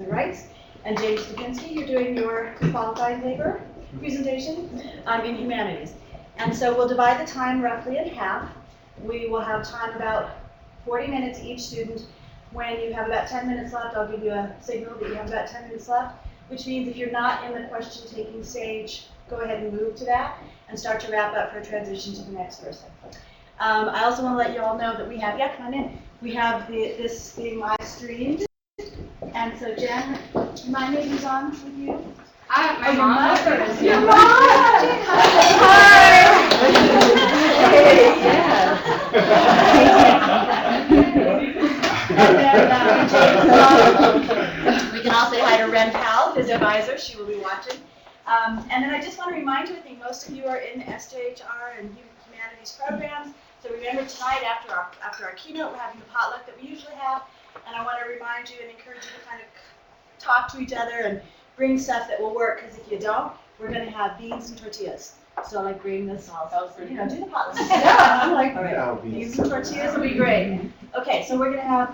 Rights, and James Dubinsky, you're doing your qualifying paper presentation in humanities. And so we'll divide the time roughly in half. We will have time about 40 minutes each student. When you have about 10 minutes left, I'll give you a signal that you have about 10 minutes left, which means if you're not in the question-taking stage, go ahead and move to that and start to wrap up for transition to the next person. I also want to let you all know that we have, come on in, we have this being live streamed. And so, Jen, remind me who's on with you? My mom. Your mom! Hi! And then we can all say hi to Ren Powell, his advisor. She will be watching. And then I just want to remind you, I think most of you are in SJHR and humanities programs. So remember tonight after our keynote, we're having the potluck that we usually have. And I want to remind you and encourage you to kind of talk to each other and bring stuff that will work, because if you don't, we're going to have beans and tortillas. So like bring this all, do the potluck. Yeah, I'm like, all right, beans and tortillas will be great. Okay, so we're going to have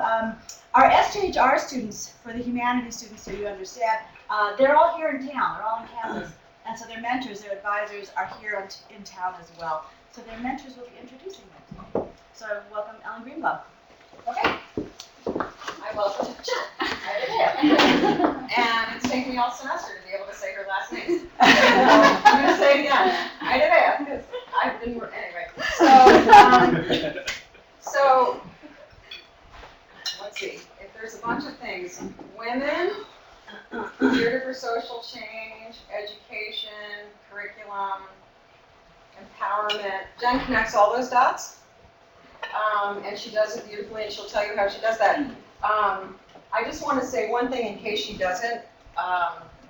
our SJHR students, for the humanities students, so you understand, they're all here in town, they're all on campus. And so their mentors, their advisors are here in town as well. So their mentors will be introducing them today. So welcome Ellen Greenbaum. Okay. I welcome Jen. And it's taken me all semester to be able to say her last name. I'm going to say it again. Ida. I've been, anyway. So, let's see. If there's a bunch of things, women, theater for social change, education, curriculum, empowerment. Jen connects all those dots. And she does it beautifully, and she'll tell you how she does that. I just want to say one thing in case she doesn't,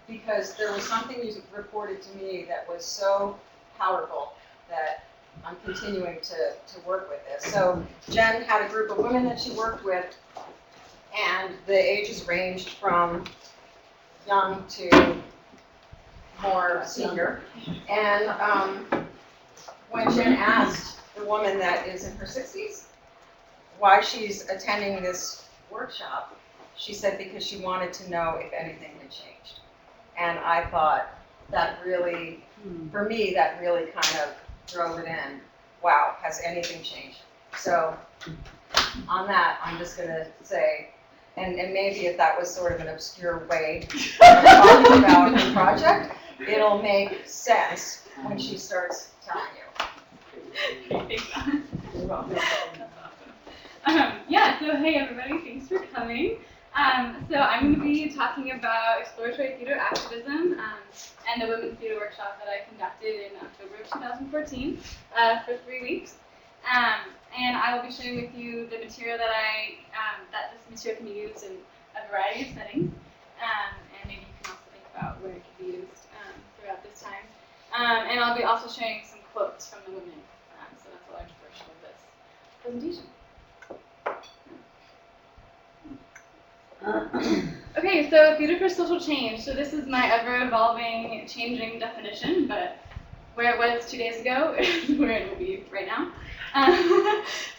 because there was something you reported to me that was so powerful that I'm continuing to work with this. So Jen had a group of women that she worked with, and the ages ranged from young to more senior. And when Jen asked the woman that is in her 60s why she's attending this workshop, she said because she wanted to know if anything had changed. And I thought that really, for me, that really kind of drove it in. Wow, has anything changed? So on that, I'm just going to say, and maybe if that was sort of an obscure way of talking about her project, it'll make sense when she starts telling you. So hey everybody, thanks for coming. So I'm going to be talking about exploratory theater activism and the Women's Theater Workshop that I conducted in October of 2014 for 3 weeks. And I will be sharing with you the material that that this material can be used in a variety of settings. And maybe you can also think about where it can be used throughout this time. And I'll be also sharing some quotes from the women. So that's a large portion of this presentation. Okay, so theater for social change. So this is my ever-evolving, changing definition, but where it was 2 days ago is where it will be right now.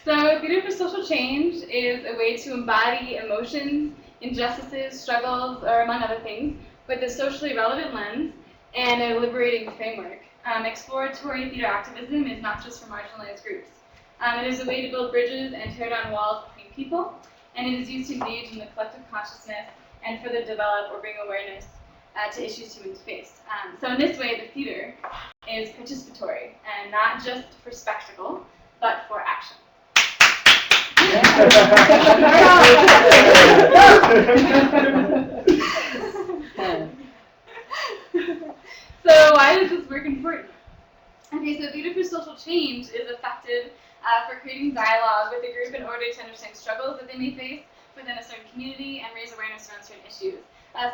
So theater for social change is a way to embody emotions, injustices, struggles, or among other things, with a socially relevant lens and a liberating framework. Exploratory theater activism is not just for marginalized groups. It is a way to build bridges and tear down walls between people, and it is used to engage in the collective consciousness and further develop or bring awareness to issues humans face. So in this way, the theater is participatory and not just for spectacle, but for action. So why is this work important? Okay, so theater for social change is effective for creating dialogue with a group in order to understand struggles that they may face within a certain community and raise awareness around certain issues.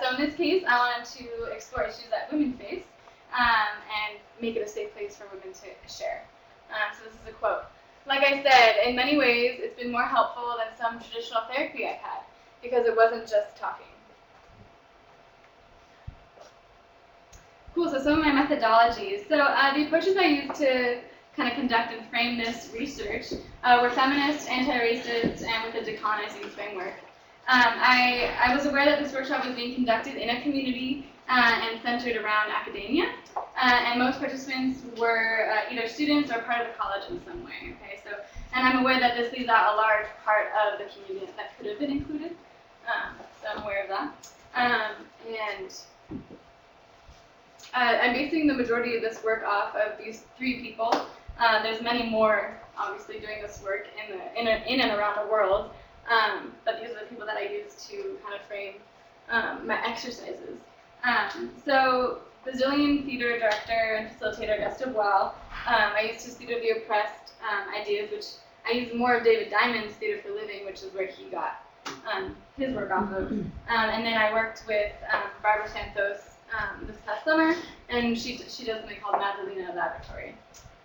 So in this case, I wanted to explore issues that women face and make it a safe place for women to share. So this is a quote. Like I said, in many ways, it's been more helpful than some traditional therapy I've had, because it wasn't just talking. Cool, so some of my methodologies. So the approaches I used to kind of conduct and frame this research were feminist, anti-racist, and with a decolonizing framework. I was aware that this workshop was being conducted in a community and centered around academia, and most participants were either students or part of the college in some way. Okay, so, and I'm aware that this leaves out a large part of the community that could have been included, so I'm aware of that. I'm basing the majority of this work off of these 3 people. There's many more, obviously, doing this work in and around the world, but these are the people that I use to kind of frame my exercises. So, Brazilian theater director and facilitator Augusta Boal, I used his Theater of the Oppressed ideas, which I use more of David Diamond's Theater for Living, which is where he got his work off of. And then I worked with Barbara Santos this past summer, and she does something called Madalena Laboratory.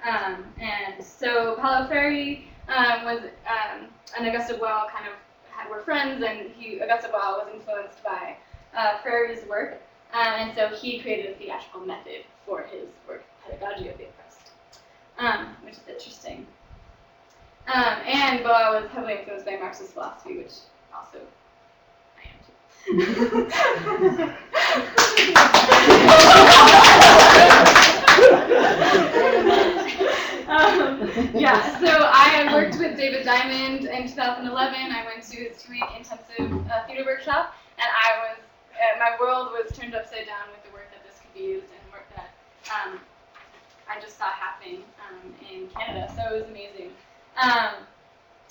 And so Paulo Freire was and Augusta Boal kind of were friends, and Augusta Boal was influenced by Freire's work, and so he created a theatrical method for his work, Pedagogy of the Oppressed, which is interesting. And Boal was heavily influenced by Marxist philosophy, which also I am too. Yeah, so I worked with David Diamond in 2011. I went to his 2-week intensive theater workshop, and my world was turned upside down with the work that this could be used and work that I just saw happening in Canada, so it was amazing.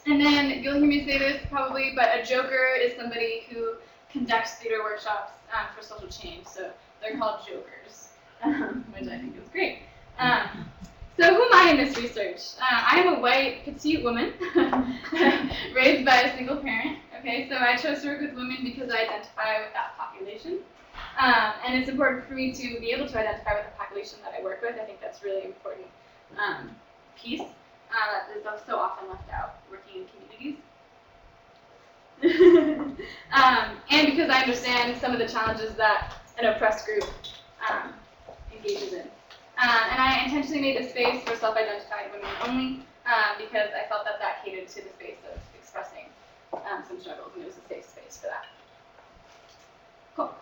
And then you'll hear me say this probably, but a joker is somebody who conducts theater workshops for social change, so they're called jokers, which I think is great. So who am I in this research? I am a white, petite woman raised by a single parent. Okay, so I chose to work with women because I identify with that population. And it's important for me to be able to identify with the population that I work with. I think that's really important piece that is so often left out working in communities. And because I understand some of the challenges that an oppressed group engages in. And I intentionally made this space for self-identified women only because I felt that that catered to the space of expressing some struggles, and it was a safe space for that. Cool.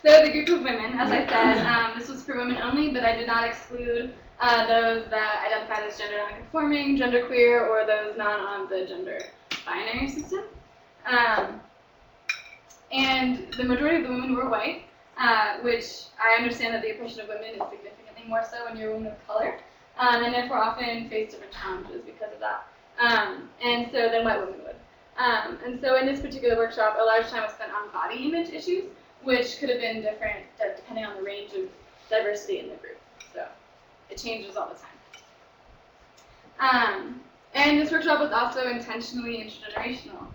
So the group of women, as I said, this was for women only, but I did not exclude those that identified as gender nonconforming, genderqueer, or those not on the gender binary system. And the majority of the women were white. Which I understand that the oppression of women is significantly more so when you're a woman of color, and therefore often face different challenges because of that, and so than white women would. And so in this particular workshop, a large time was spent on body image issues, which could have been different depending on the range of diversity in the group. So it changes all the time. And this workshop was also intentionally intergenerational.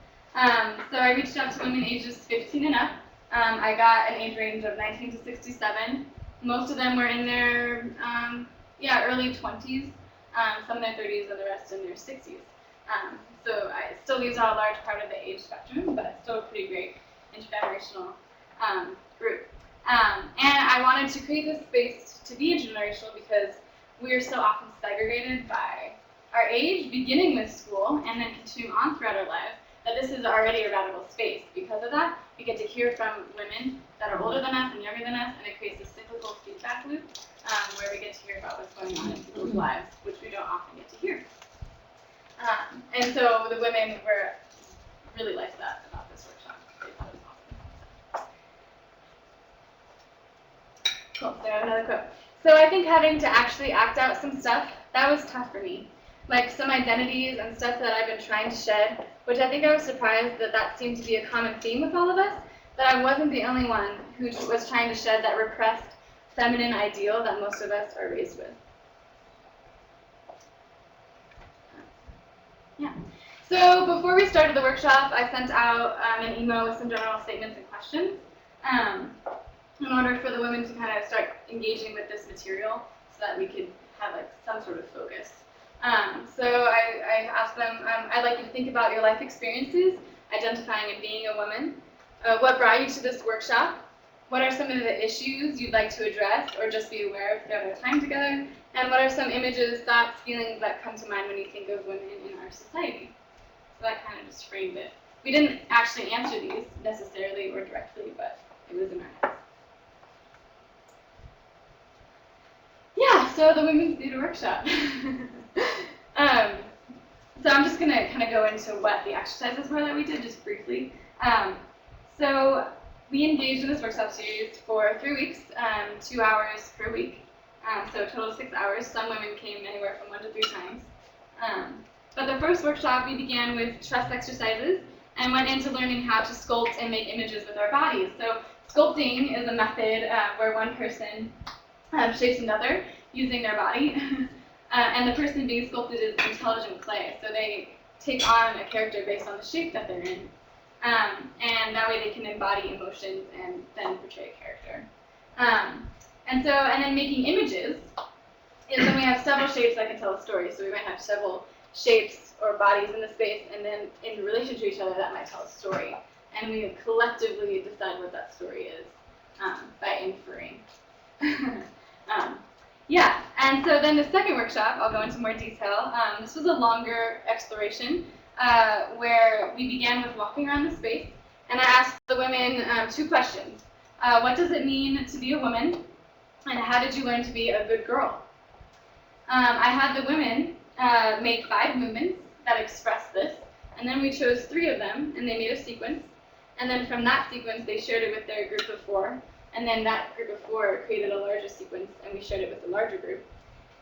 So I reached out to women ages 15 and up. I got an age range of 19 to 67. Most of them were in their early 20s, some in their 30s, and the rest in their 60s. So it still leaves out a large part of the age spectrum, but it's still a pretty great intergenerational group. And I wanted to create this space to be intergenerational because we are so often segregated by our age, beginning with school, and then continuing on throughout our lives, that this is already a radical space. Because of that, we get to hear from women that are older than us and younger than us, and it creates a cyclical feedback loop where we get to hear about what's going on in people's lives, which we don't often get to hear. And so the women were really liked that about this workshop. They thought it was awesome. Cool, so I have another quote. So I think having to actually act out some stuff, that was tough for me. Like some identities and stuff that I've been trying to shed, which I think I was surprised that seemed to be a common theme with all of us, that I wasn't the only one who was trying to shed that repressed feminine ideal that most of us are raised with. Yeah. So before we started the workshop, I sent out an email with some general statements and questions in order for the women to kind of start engaging with this material so that we could have like some sort of focus. So I asked them, I'd like you to think about your life experiences, identifying and being a woman. What brought you to this workshop? What are some of the issues you'd like to address or just be aware of throughout our time together? And what are some images, thoughts, feelings that come to mind when you think of women in our society? So that kind of just framed it we didn't actually answer these necessarily or directly, but it was in our heads. Yeah, so the Women's Theater Workshop. So I'm just going to kind of go into what the exercises were that we did, just briefly. So we engaged in this workshop series for 3 weeks, 2 hours per week. So a total of 6 hours. Some women came anywhere from 1 to 3 times. But the first workshop, we began with trust exercises and went into learning how to sculpt and make images with our bodies. So sculpting is a method where one person shapes another using their body. And the person being sculpted is intelligent clay. So they take on a character based on the shape that they're in. And that way they can embody emotions and then portray a character. And then making images is when we have several shapes that can tell a story. So we might have several shapes or bodies in the space, and then in relation to each other, that might tell a story. And we collectively decide what that story is by inferring. Yeah, and so then the second workshop, I'll go into more detail. This was a longer exploration where we began with walking around the space, and I asked the women 2 questions. What does it mean to be a woman, and how did you learn to be a good girl? I had the women make 5 movements that express this, and then we chose 3 of them, and they made a sequence, and then from that sequence they shared it with their group of 4, and then that group of 4 created a larger sequence, and we shared it with the larger group.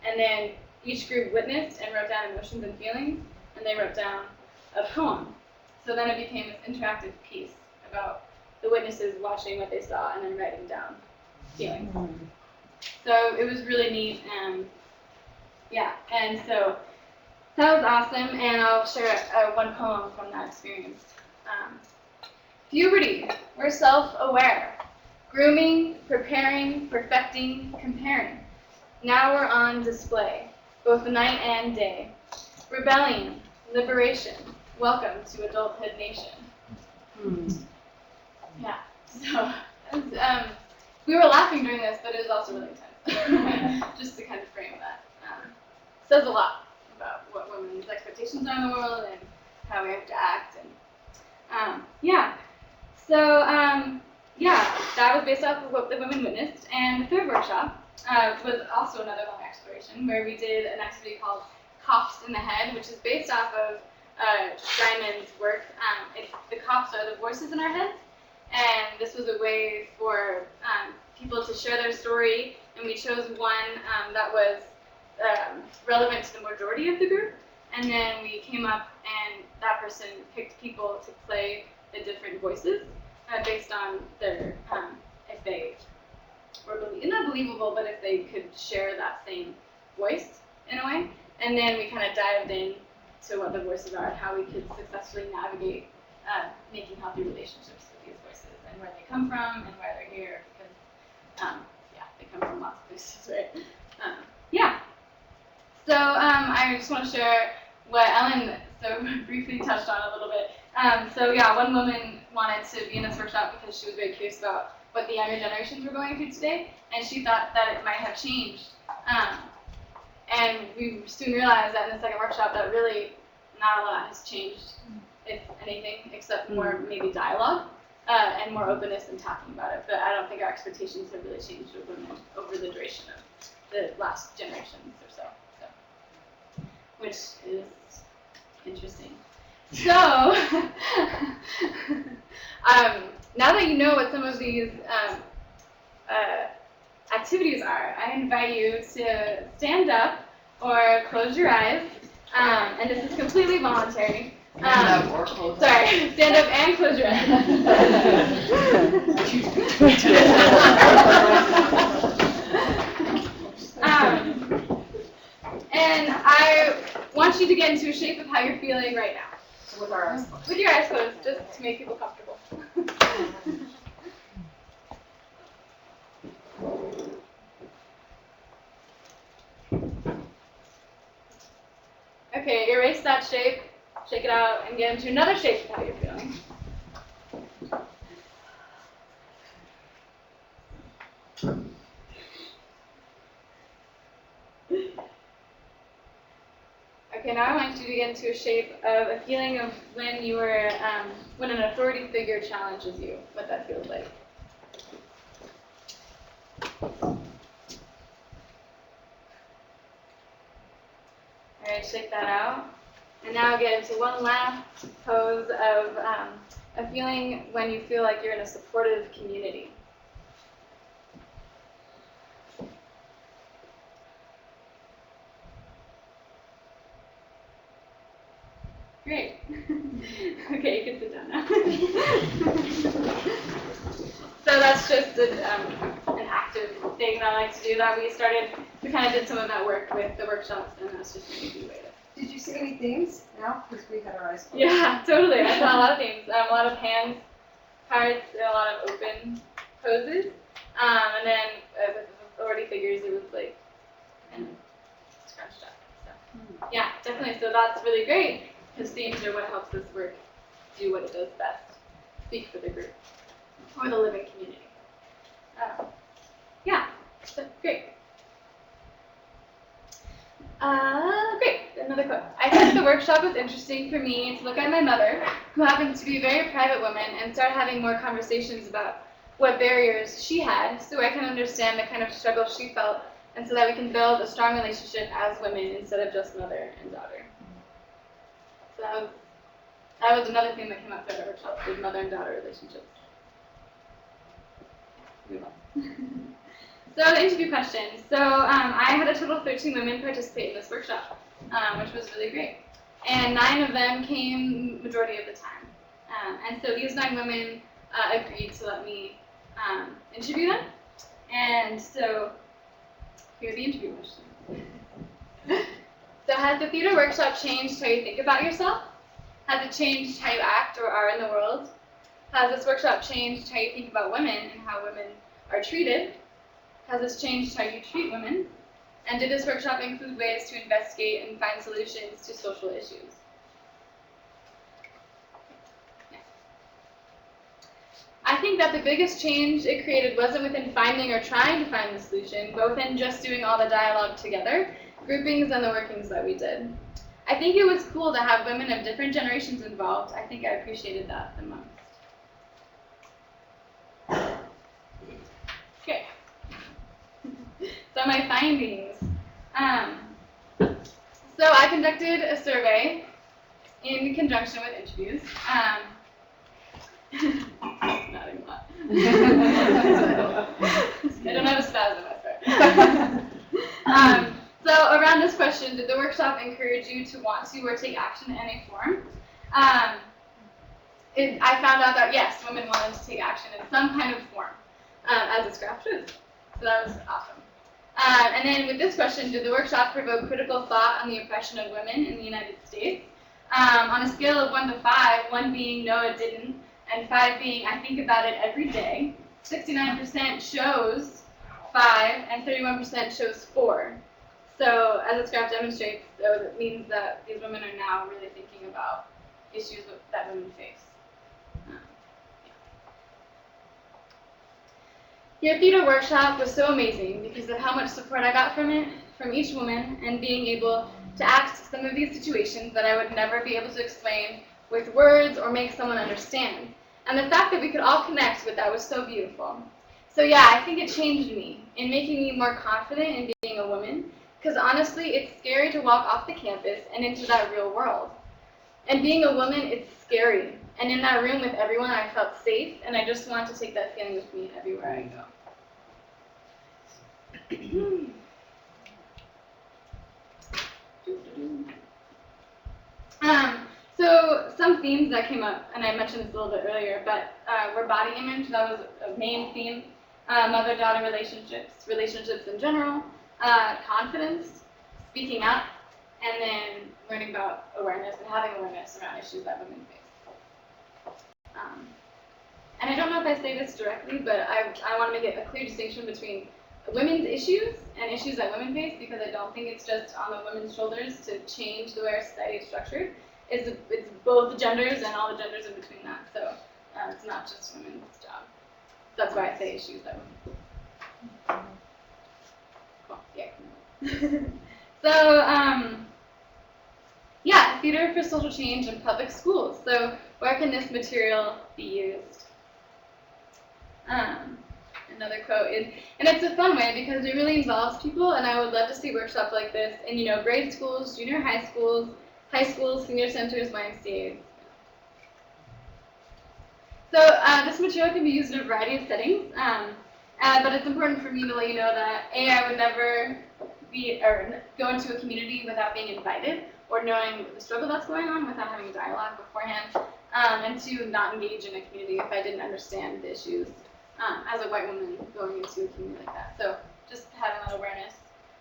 And then each group witnessed and wrote down emotions and feelings, and they wrote down a poem. So then it became this interactive piece about the witnesses watching what they saw and then writing down feelings. So it was really neat, and yeah, and so that was awesome, and I'll share one poem from that experience. Puberty, we're self-aware. Grooming, preparing, perfecting, comparing. Now we're on display, both night and day. Rebellion, liberation, welcome to adulthood nation. Yeah, so we were laughing during this, but it was also really intense, just to kind of frame that. Says a lot about what women's expectations are in the world and how we have to act. And yeah, so that was based off of what the women witnessed. And the third workshop was also another long exploration where we did an activity called Coughs in the Head, which is based off of Diamond's work. The coughs are the voices in our heads, and this was a way for people to share their story, and we chose one that was relevant to the majority of the group, and then we came up and that person picked people to play the different voices based on their, if they were not believable, but if they could share that same voice in a way. And then we kind of dived in to what the voices are and how we could successfully navigate making healthy relationships with these voices and where they come from and why they're here, because they come from lots of places, right? So I just want to share what Ellen so briefly touched on a little bit. One woman wanted to be in this workshop because she was very curious about what the younger generations were going through today, and she thought that it might have changed. And we soon realized that in the second workshop that really not a lot has changed, if anything, except more maybe dialogue and more openness in talking about it. But I don't think our expectations have really changed with women over the duration of the last generations or so. Which is interesting. So, now that you know what some of these activities are, I invite you to stand up or close your eyes, and this is completely voluntary. Stand up or close your eyes. Sorry, stand up and close your eyes. And I want you to get into a shape of how you're feeling right now. With our eyes closed. With your eyes closed, just to make people comfortable. Okay, erase that shape, shake it out, and get into another shape of how you're feeling. Okay, Okay, now I want you to get into a shape of a feeling of when you were, when an authority figure challenges you, what that feels like. Alright, shake that out. And now get into one last pose of a feeling when you feel like you're in a supportive community. Great. Okay, you can sit down now. So that's just an active thing that I like to do that we kind of did some of that work with the workshops, and that's just an easy way to. Did you see any themes now? Because we had our eyes closed. Yeah, totally. I saw a lot of things. A lot of hands, cards, and a lot of open poses. And then with authority figures, it was like kind of scrunched up. So yeah, definitely. So that's really great because themes are what helps this work do what it does best: speak for the group or the living community. Yeah, so great. Great, another quote. I think the workshop was interesting for me to look at my mother, who happened to be a very private woman, and start having more conversations about what barriers she had, so I can understand the kind of struggle she felt, and so that we can build a strong relationship as women instead of just mother and daughter. So that was another thing that came up throughout our workshop, was mother and daughter relationships. Move on. So the interview questions. So I had a total of 13 women participate in this workshop, which was really great. And 9 of them came majority of the time. And so these 9 women agreed to let me interview them. And so here are the interview questions. So has the theater workshop changed how you think about yourself? Has it changed how you act or are in the world? Has this workshop changed how you think about women and how women are treated? Has this changed how you treat women? And did this workshop include ways to investigate and find solutions to social issues? Yeah. I think that the biggest change it created wasn't within finding or trying to find the solution, but within just doing all the dialogue together, groupings, and the workings that we did. I think it was cool to have women of different generations involved. I think I appreciated that the most. Okay. So my findings. So I conducted a survey in conjunction with interviews. Nodding a lot. I don't have a spasm at first. So around this question, did the workshop encourage you to want to or take action in any form? I found out that yes, women wanted to take action in some kind of form, as this graph shows. So that was awesome. And then with this question, did the workshop provoke critical thought on the oppression of women in the United States? On a scale of 1 to 5, 1 being no, it didn't, and 5 being I think about it every day, 69% chose 5 and 31% chose 4. So as this graph demonstrates, it means that these women are now really thinking about issues that women face. Your theater workshop was so amazing because of how much support I got from it, from each woman, and being able to ask some of these situations that I would never be able to explain with words or make someone understand. And the fact that we could all connect with that was so beautiful. So yeah, I think it changed me in making me more confident in being a woman, because honestly, it's scary to walk off the campus and into that real world. And being a woman, it's scary. And in that room with everyone, I felt safe, and I just want to take that feeling with me everywhere I go. So some themes that came up, and I mentioned this a little bit earlier, but were body image. That was a main theme. Mother-daughter relationships, relationships in general, confidence, speaking up, and then learning about awareness and having awareness around issues that women face. And I don't know if I say this directly, but I want to make it a clear distinction between women's issues and issues that women face, because I don't think it's just on the women's shoulders to change the way our society is structured. It's both genders and all the genders in between that. So it's not just women's job. That's why I say issues that women. Cool. Yeah. So yeah, theater for social change in public schools. So where can this material be used? Another quote is, and it's a fun way because it really involves people, and I would love to see workshops like this in, grade schools, junior high schools, senior centers, YMCAs. So this material can be used in a variety of settings, but it's important for me to let you know that I would never go into a community without being invited or knowing the struggle that's going on without having a dialogue beforehand, and to not engage in a community if I didn't understand the issues as a white woman going into a community like that. So just having that awareness.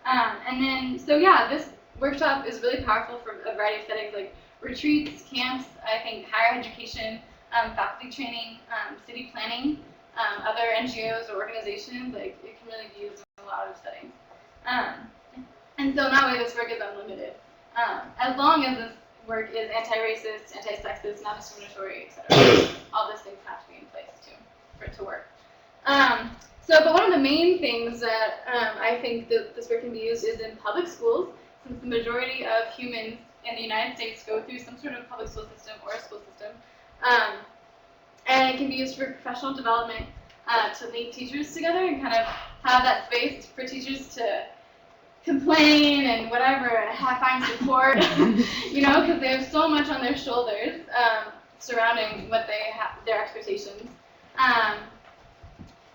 And then, so yeah, this workshop is really powerful for a variety of settings like retreats, camps, I think higher education, faculty training, city planning, other NGOs or organizations. Like it can really be used in a lot of settings. And so in that way, this work is unlimited. As long as this work is anti-racist, anti-sexist, non-discriminatory, etc. All those things have to be in place too for it to work. But one of the main things that I think that this work can be used is in public schools, since the majority of humans in the United States go through some sort of public school system or a school system. And it can be used for professional development to link teachers together and kind of have that space for teachers to complain and whatever, and find support, because they have so much on their shoulders surrounding what they have, their expectations.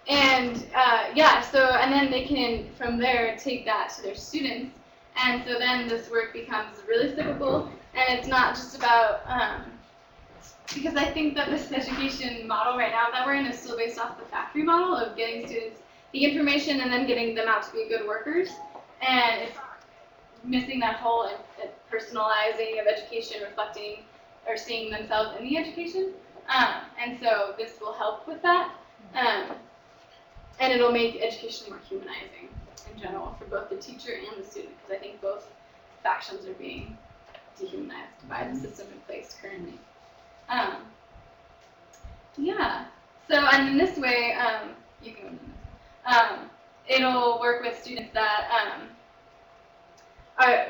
And then they can, from there, take that to their students. And so then this work becomes really cyclical, and it's not just about, because I think that this education model right now that we're in is still based off the factory model of getting students the information and then getting them out to be good workers. And it's missing that whole personalizing of education, reflecting or seeing themselves in the education. And so this will help with that. And it'll make education more humanizing in general for both the teacher and the student, because I think both factions are being dehumanized by the system in place currently. So, and in this way, you can it'll work with students that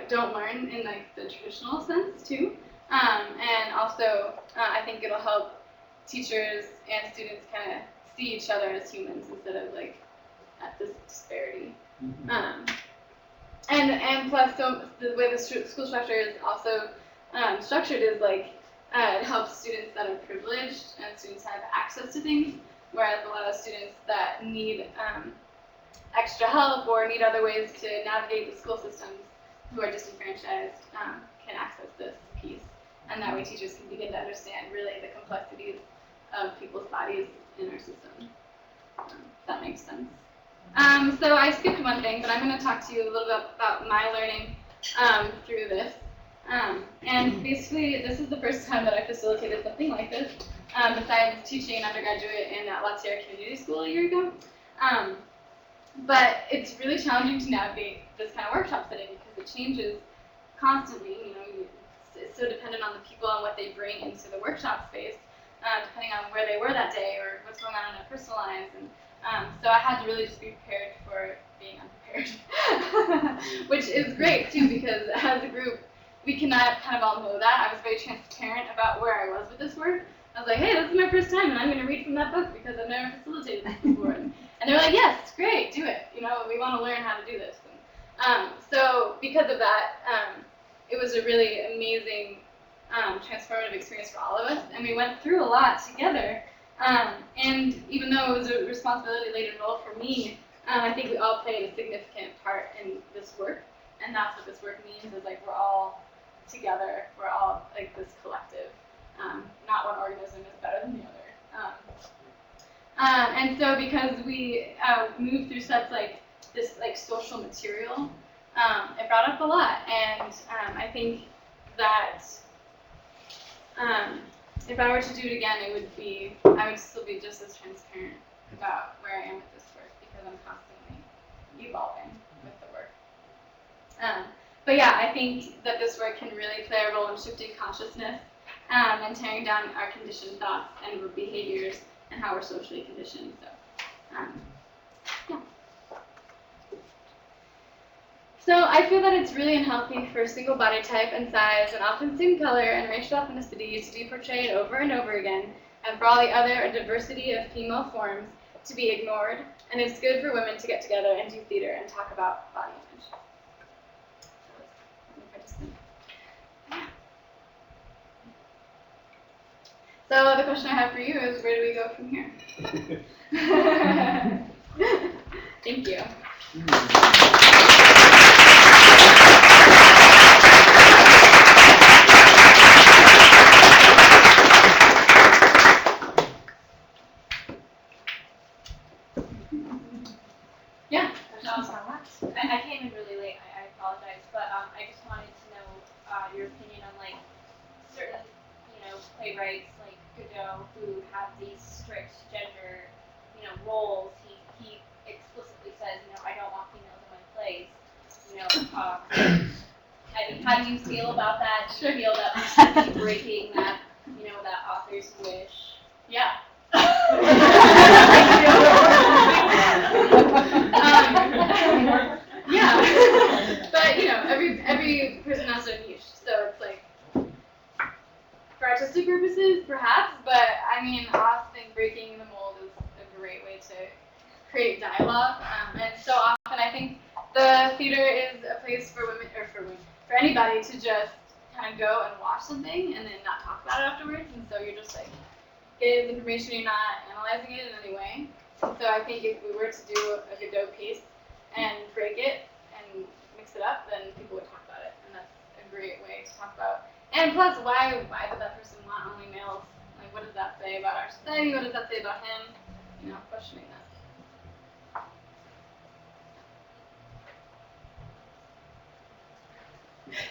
don't learn in like the traditional sense too. And also, I think it'll help teachers and students kind of see each other as humans instead of like at this disparity. And plus, so the way the school structure is also structured is like it helps students that are privileged and students have access to things, whereas a lot of students that need extra help or need other ways to navigate the school systems who are disenfranchised can access this piece. And that way teachers can begin to understand really the complexities of people's bodies in our system. If that makes sense. So I skipped one thing, but I'm going to talk to you a little bit about my learning through this. And basically, this is the first time that I facilitated something like this, besides teaching an undergraduate in La Sierra Community School a year ago. But it's really challenging to navigate this kind of workshop setting because it changes constantly. It's so dependent on the people and what they bring into the workshop space, depending on where they were that day or what's going on in their personal lives. And so I had to really just be prepared for being unprepared, which is great too, because as a group, we cannot kind of all know that. I was very transparent about where I was with this work. I was like, hey, this is my first time, and I'm going to read from that book because I've never facilitated this before. And they were like, yes, great, do it. We want to learn how to do this. And, so because of that, it was a really amazing, transformative experience for all of us, and we went through a lot together. And even though it was a responsibility-laden role for me, I think we all played a significant part in this work, and that's what this work means, is like we're all together, we're all like this collective. Not one organism is better than the other. And so because we moved through such like this like social material, it brought up a lot, and I think that if I were to do it again, I would still be just as transparent about where I am with this work, because I'm constantly evolving with the work. But yeah, I think that this work can really play a role in shifting consciousness and tearing down our conditioned thoughts and behaviors and how we're socially conditioned. So, yeah. So I feel that it's really unhealthy for a single body type and size and often skin color and racial ethnicity to be portrayed over and over again, and for all the other diversity of female forms to be ignored, and it's good for women to get together and do theater and talk about body image. So the question I have for you is, where do we go from here? Thank you. Yeah. I came in really late. I apologize, but I just wanted to know your opinion on like certain, playwrights like Godot who have these strict gender, roles. He explicitly says, I don't want females in my plays. I mean, how do you feel about that? Do you feel that we should be breaking that, that author's wish? Yeah. Yeah, but every person has their niche, so it's like for artistic purposes, perhaps. But I mean, often breaking the mold is a great way to create dialogue, and so often I think the theater is a place for women or for anybody to just kind of go and watch something and then not talk about it afterwards, and so you're just like getting information, you're not analyzing it in any way. So I think if we were to do a Godot piece and break it and mix it up, then people would talk about it, and that's a great way to talk about. And plus, why did that person want only males? Like, what does that say about our society? What does that say about him? Questioning that.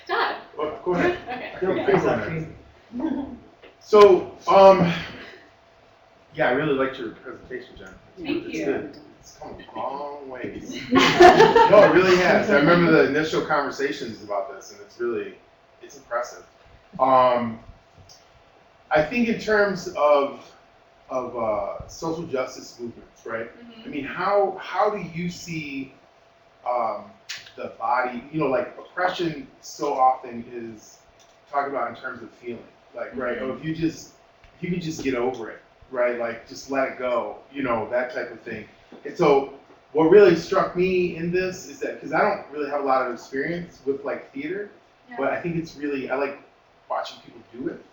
Todd. Well, go ahead. Okay. So, yeah, I really liked your presentation, Jen. Thank you. It's come a long ways. No, it really has. I remember the initial conversations about this, and it's impressive. I think in terms of social justice movements, right? Mm-hmm. I mean, how do you see the body? Like oppression so often is talked about in terms of feeling, like right? Mm-hmm. Oh, if you can just get over it, right? Like just let it go, that type of thing. And so what really struck me in this is that, because I don't really have a lot of experience with like theater, but I think I like watching people do it,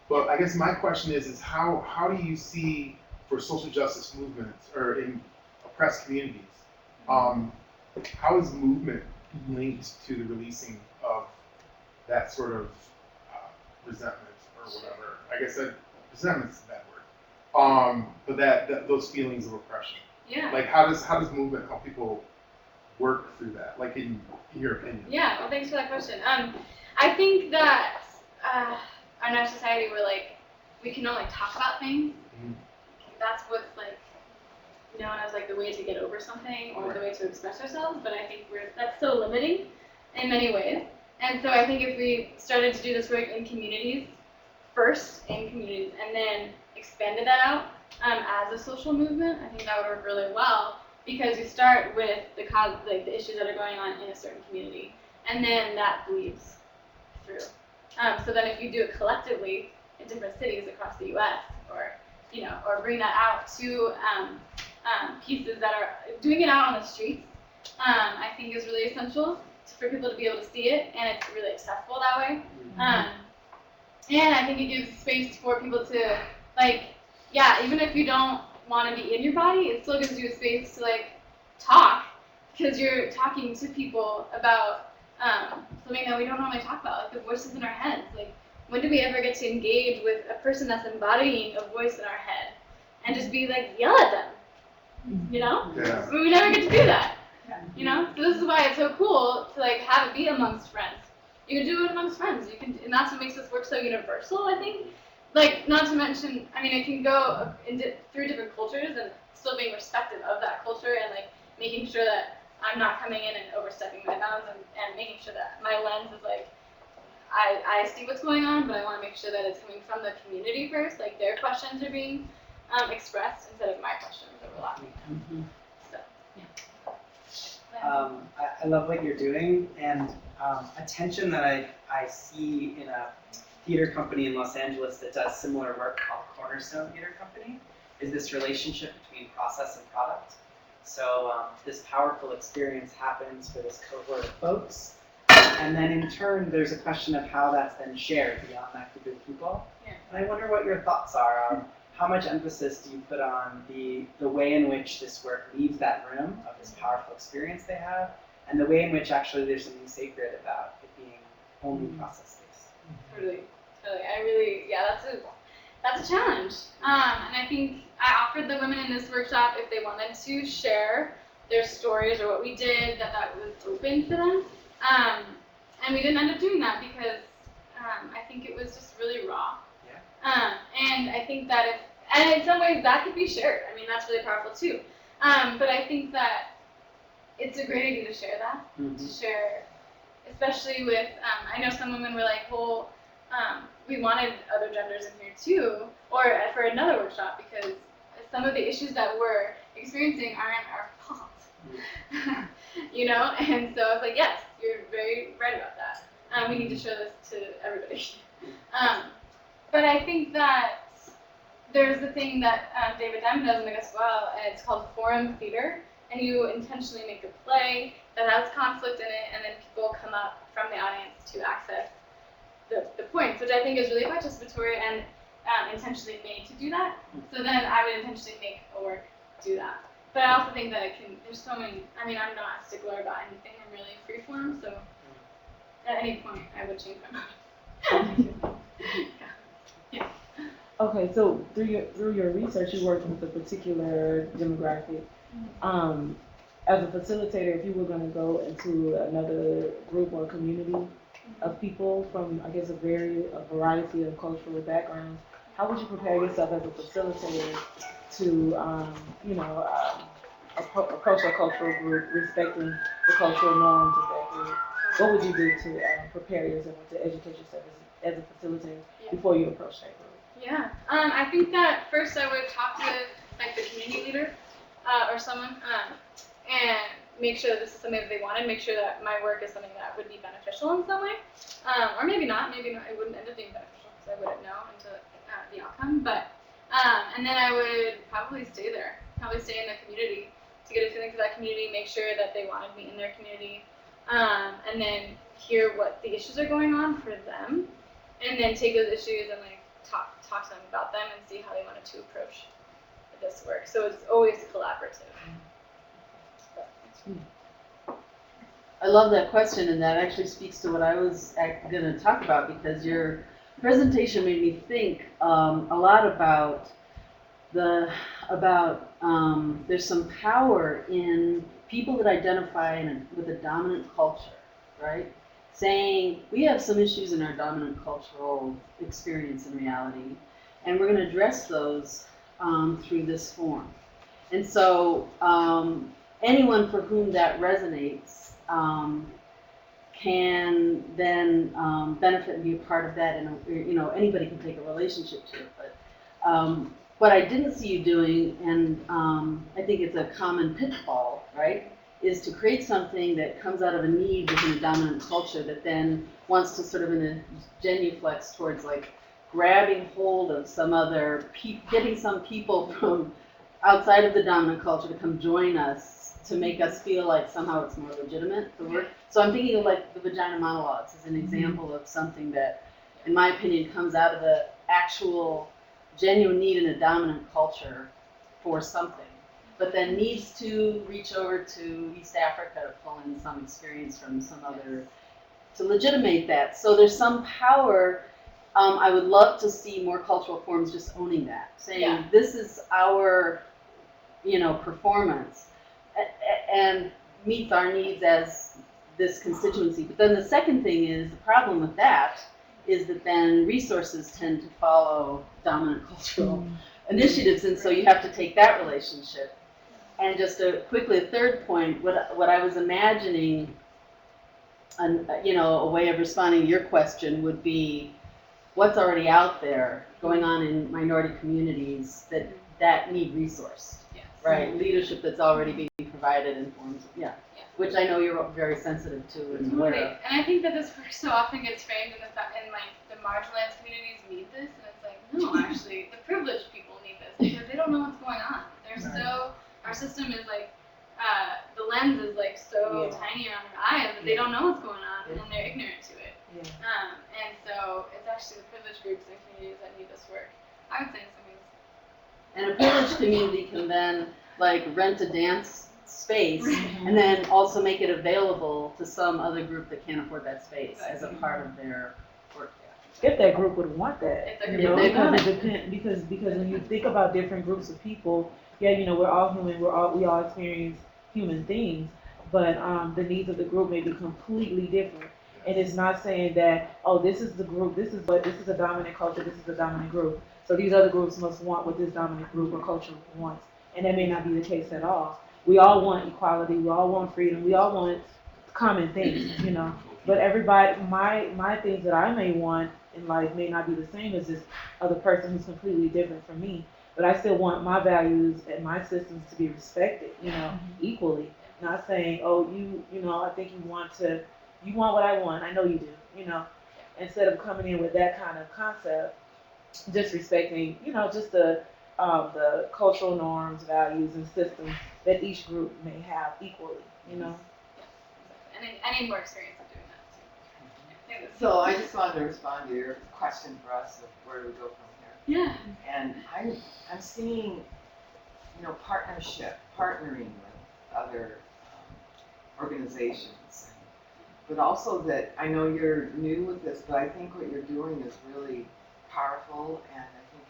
But I guess my question is how do you see for social justice movements or in oppressed communities, how is movement linked to the releasing of that sort of resentment or whatever? I guess resentment's a bad word. But that those feelings of oppression. Yeah. Like how does movement help people work through that? Like in your opinion? Yeah. Well, thanks for that question. I think that in our society we're like we can only talk about things. Mm-hmm. That's what's like known as like the way to get over something or the way to express ourselves. But I think that's so limiting in many ways. And so I think if we started to do this work in communities first, and then expanded that out as a social movement, I think that would work really well, because you start with the issues that are going on in a certain community, and then that bleeds through. So then if you do it collectively in different cities across the U.S. or bring that out to pieces that are doing it out on the streets, I think is really essential for people to be able to see it, and it's really accessible that way. And I think it gives space for people to even if you don't want to be in your body, it still gives you a space to talk, because you're talking to people about something that we don't normally talk about, like the voices in our heads. Like, when do we ever get to engage with a person that's embodying a voice in our head and just be yell at them? Yeah. We never get to do that. So this is why it's so cool to have it be amongst friends. You can do it amongst friends. And that's what makes this work so universal, I think. Not to mention, it can go through different cultures and still being respectful of that culture, and making sure that I'm not coming in and overstepping my bounds, and making sure that my lens is I see what's going on, but I want to make sure that it's coming from the community first. Their questions are being expressed instead of my questions overlapping. So, yeah. I I love what you're doing, and a tension that I see in a theater company in Los Angeles that does similar work called Cornerstone Theater Company is this relationship between process and product. So this powerful experience happens for this cohort of folks, and then in turn there's a question of how that's then shared beyond that group of people. Yeah. And I wonder what your thoughts are on how much emphasis do you put on the way in which this work leaves that room of this powerful experience they have, and the way in which actually there's something sacred about it being only process-based. Totally. I really, yeah, that's a challenge. And I think I offered the women in this workshop, if they wanted to share their stories or what we did, that was open to them. And we didn't end up doing that because I think it was just really raw. Yeah. And I think that and in some ways that could be shared. I mean, that's really powerful too. But I think that it's a great idea to share that, to share, especially with, I know some women were like, well, we wanted other genders in here too, or for another workshop, because some of the issues that we're experiencing aren't our fault. You know, and so I was like, yes, you're very right about that. We need to show this to everybody. But I think that there's the thing that David Diamond does make as well, and it's called forum theater, and you intentionally make a play that has conflict in it, and then people come up from the audience to access the points, which I think is really participatory and intentionally made to do that. So then I would intentionally make a work do that. But I also think that there's so many, I mean, I'm not a stickler about anything, I'm really freeform, so at any point I would change my mind. Yeah. Okay, so through your research, you worked with a particular demographic. As a facilitator, if you were going to go into another group or community of people from, I guess, a variety of cultural backgrounds, how would you prepare yourself as a facilitator to, approach a cultural group, respecting the cultural norms of that group? What would you do to prepare yourself to educate yourself as a facilitator before you approach that group? Yeah, I think that first I would talk to like the community leader or someone and make sure that this is something that they wanted, make sure that my work is something that would be beneficial in some way, or maybe not, it wouldn't end up being beneficial because I wouldn't know until the outcome, but, and then I would probably stay there, stay in the community to get a feeling for that community, make sure that they wanted me in their community, and then hear what the issues are going on for them, and then take those issues and like talk to them about them and see how they wanted to approach this work. So it's always collaborative. I love that question, and that actually speaks to what I was going to talk about, because your presentation made me think a lot about there's some power in people that identify with a dominant culture, right? Saying we have some issues in our dominant cultural experience and reality, and we're going to address those through this form. And so anyone for whom that resonates can then benefit and be a part of that, and anybody can take a relationship to it. But what I didn't see you doing, and I think it's a common pitfall, right, is to create something that comes out of a need within a dominant culture that then wants to sort of in a genuflex towards like grabbing hold of some other, getting some people from outside of the dominant culture to come join us to make us feel like somehow it's more legitimate, the work. So I'm thinking of like the vagina monologues as an example of something that, in my opinion, comes out of the actual genuine need in a dominant culture for something, but then needs to reach over to East Africa to pull in some experience from some other, to legitimate that. So there's some power. I would love to see more cultural forms just owning that, saying this is our, performance, and meets our needs as this constituency. But then the second thing is, the problem with that is that then resources tend to follow dominant cultural initiatives, and so you have to take that relationship. And just quickly, a third point, what I was imagining, a way of responding to your question would be, what's already out there going on in minority communities that need resourced, right? Leadership that's already being provided. provided in forms, Yeah. which I know you're very sensitive to and aware Totally. of. And I think that this work so often gets framed in like the marginalized communities need this, and it's like, no, actually, the privileged people need this because they don't know what's going on. Our system is like, the lens is like so tiny around their eyes that they don't know what's going on and they're ignorant to it. And so it's actually the privileged groups and communities that need this work. I would say in some ways. And a privileged community can then like rent a dance space and then also make it available to some other group that can't afford that space as a part of their work. If that group would want that, It's a you group know, they because want it depends. Because when you think about different groups of people, yeah, you know, we're all human. We all experience human things, but the needs of the group may be completely different. And it's not saying that, oh, this is the group, this is a dominant culture, this is a dominant group. So these other groups must want what this dominant group or culture wants. And that may not be the case at all. We all want equality, we all want freedom, we all want common things, you know. But everybody, my things that I may want in life may not be the same as this other person who's completely different from me. But I still want my values and my systems to be respected, you know, equally. Not saying, oh, you know, I think you want what I want. I know you do, you know. Instead of coming in with that kind of concept, just respecting, you know, just the cultural norms, values, and systems that each group may have equally, you know. And I need more experience of doing that too. So I just wanted to respond to your question for us of where do we go from here. Yeah. And I'm seeing, you know, partnering with other organizations, but also that I know you're new with this, but I think what you're doing is really powerful, and I think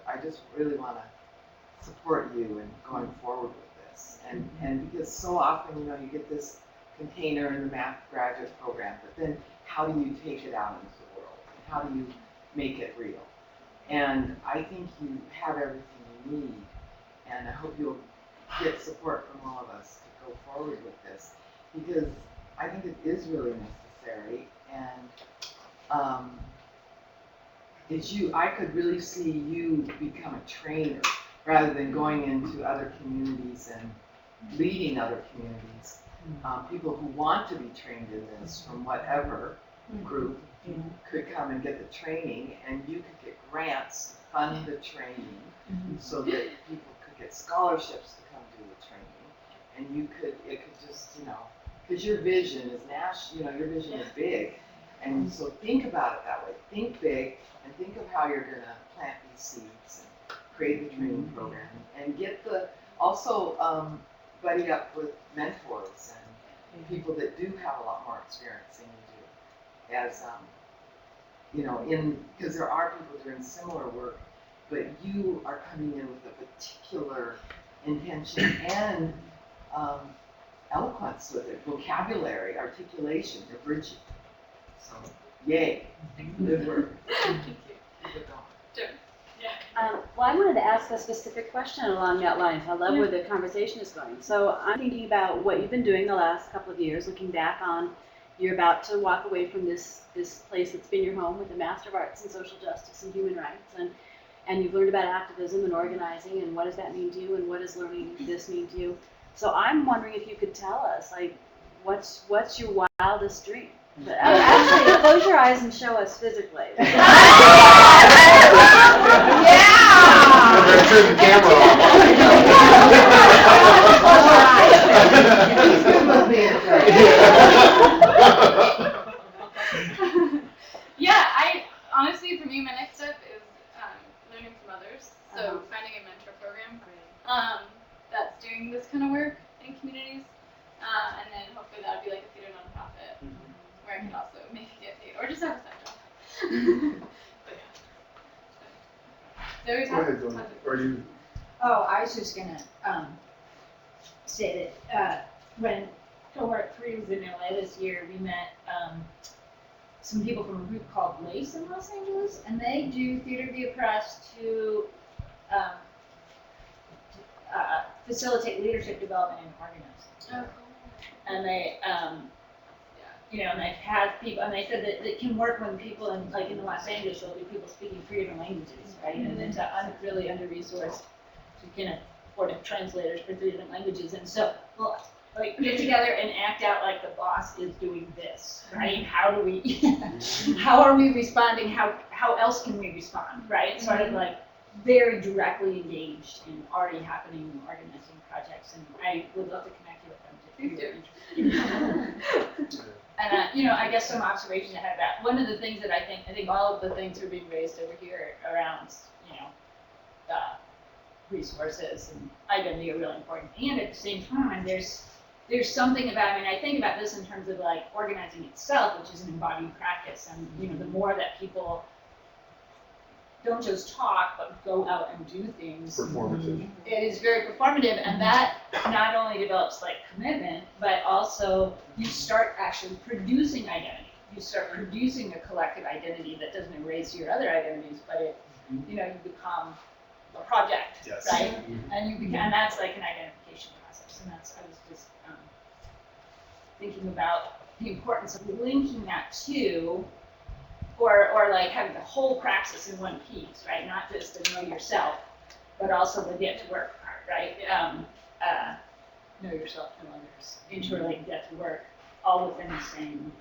I just really want to support you in going forward with this, and because so often, you know, you get this container in the math graduate program, but then how do you take it out into the world? How do you make it real? And I think you have everything you need, and I hope you'll get support from all of us to go forward with this, because I think it is really necessary, and I could really see you become a trainer rather than going into other communities and leading other communities. People who want to be trained in this from whatever group could come and get the training, and you could get grants to fund the training so that people could get scholarships to come do the training, and it could just, you know, because your vision is national, you know, your vision is big, and so think about it that way. Think big, and think of how you're going to plant these seeds and create the training program, and get also buddy up with mentors and people that do have a lot more experience than you do, as you know, because there are people doing similar work, but you are coming in with a particular intention and eloquence with it, vocabulary, articulation, you're bridging. So, yay. Good work. Thank you. Keep it going. Sure. Well, I wanted to ask a specific question along that line. I love where the conversation is going. So I'm thinking about what you've been doing the last couple of years, looking back on, you're about to walk away from this place that's been your home with the Master of Arts in Social Justice and Human Rights, and you've learned about activism and organizing, and what does that mean to you, and what does learning this mean to you? So I'm wondering if you could tell us, like, what's your wildest dream? But actually, close your eyes and show us physically. Turn the camera Yeah, honestly, for me, my next step is learning from others. So finding a mentor program that's doing this kind of work in communities, and then hopefully that would be like a theater nonprofit where I could also maybe get paid or just have a side job. But yeah. Zoe's Go ahead, Zoe. Or you? Oh, I was just gonna say that when cohort 3 was in LA this year, we met some people from a group called Lace in Los Angeles, and they do Theater Via Press to facilitate leadership development in organizing. And they, you know, and they've had people, and they said that it can work when people in the Los Angeles, there'll be people speaking 3 different languages, right? And it's a really under-resourced, kind of supportive translators for 3 different languages, and so, well, like, get together and act out like the boss is doing this, right? How do we, how are we responding? How else can we respond, right? Sort of like very directly engaged in already happening organizing projects, and I would love to connect you with them if you're interested. And I guess some observations I had about one of the things that I think all of the things are being raised over here around, resources and identity are really important. And at the same time, there's something about, I think about this in terms of like organizing itself, which is an embodied practice. And, the more that people don't just talk, but go out and do things. Performative. It is very performative, and that not only develops like commitment, but also you start actually producing identity. You start producing a collective identity that doesn't erase your other identities, but it, you become a project, Yes. right? And and that's like an identification process. And I was just thinking about the importance of linking that to, or like having the whole praxis in one piece, right? Not just to know yourself, but also the get to work part, right? Know yourself, know others, interrelate, get to work, all within the same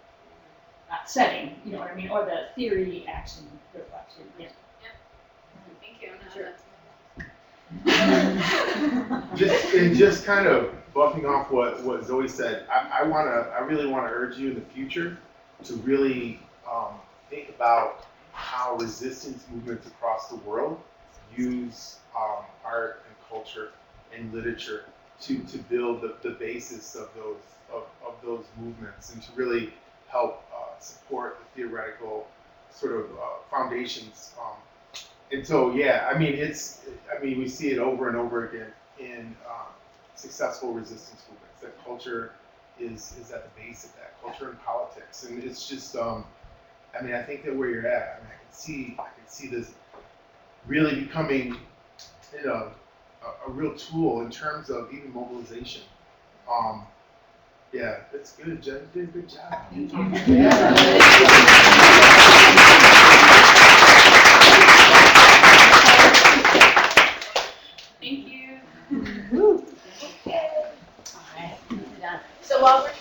setting, you know what I mean? Or the theory, action, reflection. Yeah. Thank you. Sure. Just kind of buffing off what Zoe said, I really want to urge you in the future to really think about how resistance movements across the world use art and culture and literature to build the basis of those movements, and to really help support the theoretical sort of foundations. And so, yeah, we see it over and over again in successful resistance movements. That culture is at the base of that, culture and politics. And it's just, I think that where you're at, I can see this really becoming, a real tool in terms of even mobilization. Yeah, that's good, Jen. You did a good job. Thank you. Thank you. All right. So while we're